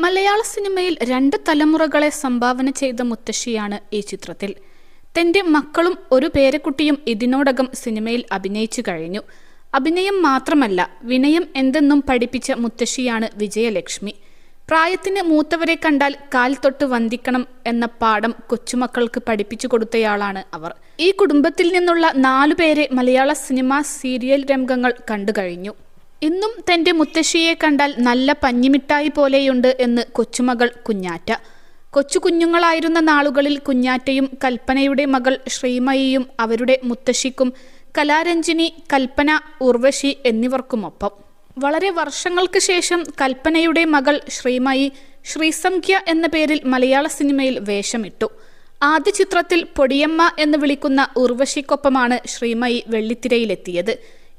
മലയാള സിനിമയിൽ 2 തലമുറകളെ സംഭാവന ചെയ്ത മുത്തശ്ശിയാണ് ഈ ചിത്രത്തിൽ. തന്റെ മക്കളും ഒരു പേരക്കുട്ടിയും ഇതിനോടകം സിനിമയിൽ അഭിനയിച്ചു കഴിഞ്ഞു. അഭിനയം മാത്രമല്ല, വിനയം എന്തെന്നും പഠിപ്പിച്ച മുത്തശ്ശിയാണ് വിജയലക്ഷ്മി. പ്രായത്തിന് മൂത്തവരെ കണ്ടാൽ കാൽ തൊട്ട് വന്ദിക്കണം എന്ന പാഠം കൊച്ചുമക്കൾക്ക് പഠിപ്പിച്ചു കൊടുത്തയാളാണ് അവർ. ഈ കുടുംബത്തിൽ നിന്നുള്ള 4 പേരെ മലയാള സിനിമ സീരിയൽ രംഗങ്ങൾ കണ്ടു കഴിഞ്ഞു. ഇന്നും തന്റെ മുത്തശ്ശിയെ കണ്ടാൽ നല്ല പഞ്ഞിമിഠായി പോലെയുണ്ട് എന്ന് കൊച്ചുമകൾ കുഞ്ഞാറ്റ. കൊച്ചു കുഞ്ഞുങ്ങളായിരുന്ന നാളുകളിൽ കുഞ്ഞാറ്റയും കൽപ്പനയുടെ മകൾ ശ്രീമയിയും അവരുടെ മുത്തശ്ശിക്കും കലാരഞ്ജിനി, കൽപ്പന, ഉർവശി എന്നിവർക്കുമൊപ്പം. വളരെ വർഷങ്ങൾക്ക് ശേഷം കൽപ്പനയുടെ മകൾ ശ്രീമയി ശ്രീസംഖ്യ എന്ന പേരിൽ മലയാള സിനിമയിൽ വേഷമിട്ടു. ആദ്യ ചിത്രത്തിൽ പൊടിയമ്മ എന്ന് വിളിക്കുന്ന ഉർവശിക്കൊപ്പമാണ് ശ്രീമയി വെള്ളിത്തിരയിലെത്തിയത്.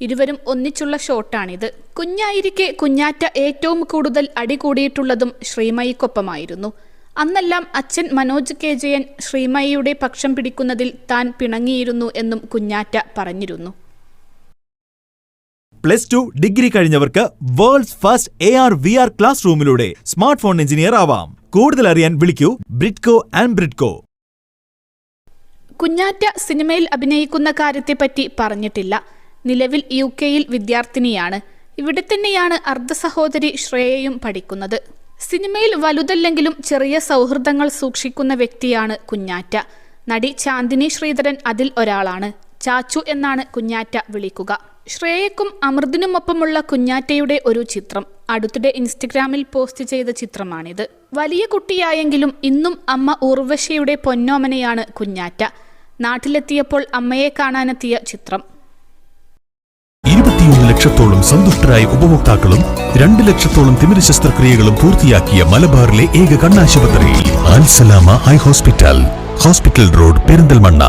ഇരുവരും ഒന്നിച്ചുള്ള ഷോട്ടാണിത്. കുഞ്ഞായിരിക്കെ കുഞ്ഞാറ്റ ഏറ്റവും കൂടുതൽ അടികൂടിയിട്ടുള്ളതും ശ്രീമയിക്കൊപ്പമായിരുന്നു. അന്നെല്ലാം അച്ഛൻ മനോജ് കെ ജയൻ ശ്രീമയിയുടെ പക്ഷം പിടിക്കുന്നതിൽ താൻ പിണങ്ങിയിരുന്നു എന്നും കുഞ്ഞാറ്റ പറഞ്ഞിരുന്നു. +2 ഡിഗ്രി കഴിഞ്ഞവർക്ക് വേൾഡ്സ് ഫസ്റ്റ് AR/VR ക്ലാസ് റൂമിലൂടെ സ്മാർട്ട് ഫോൺ എഞ്ചിനീയർ ആവാം. കൂടുതൽ അറിയാൻ വിളിക്കൂ ബ്രിഡ്കോ ആൻഡ് ബ്രിഡ്കോ. കുഞ്ഞാറ്റ സിനിമയിൽ അഭിനയിക്കുന്ന കാര്യത്തെപ്പറ്റി പറഞ്ഞിട്ടില്ല. നിലവിൽ UK-യിൽ വിദ്യാർത്ഥിനിയാണ്. ഇവിടെ തന്നെയാണ് അർദ്ധ സഹോദരി ശ്രേയയും പഠിക്കുന്നത്. സിനിമയിൽ വലുതല്ലെങ്കിലും ചെറിയ സൗഹൃദങ്ങൾ സൂക്ഷിക്കുന്ന വ്യക്തിയാണ് കുഞ്ഞാറ്റ. നടി ചാന്ദിനി ശ്രീധരൻ അതിൽ ഒരാളാണ്. ചാച്ചു എന്നാണ് കുഞ്ഞാറ്റ വിളിക്കുക. ശ്രേയക്കും അമൃതിനുമൊപ്പമുള്ള കുഞ്ഞാറ്റയുടെ ഒരു ചിത്രം അടുത്തിടെ ഇൻസ്റ്റഗ്രാമിൽ പോസ്റ്റ് ചെയ്ത ചിത്രമാണിത്. വലിയ കുട്ടിയായെങ്കിലും ഇന്നും അമ്മ ഉർവശിയുടെ പൊന്നോമനയാണ് കുഞ്ഞാറ്റ. നാട്ടിലെത്തിയപ്പോൾ അമ്മയെ കാണാനെത്തിയ ചിത്രം. 21 ലക്ഷത്തോളം സന്തുഷ്ടരായ ഉപഭോക്താക്കളും 2 ലക്ഷത്തോളം തിമിര ശസ്ത്രക്രിയകളും പൂർത്തിയാക്കിയ മലബാറിലെ ഏക കണ്ണാശുപത്രി അൽ സലാമ ഹൈ ഹോസ്പിറ്റൽ റോഡ്, പെരിന്തൽമണ്ണ.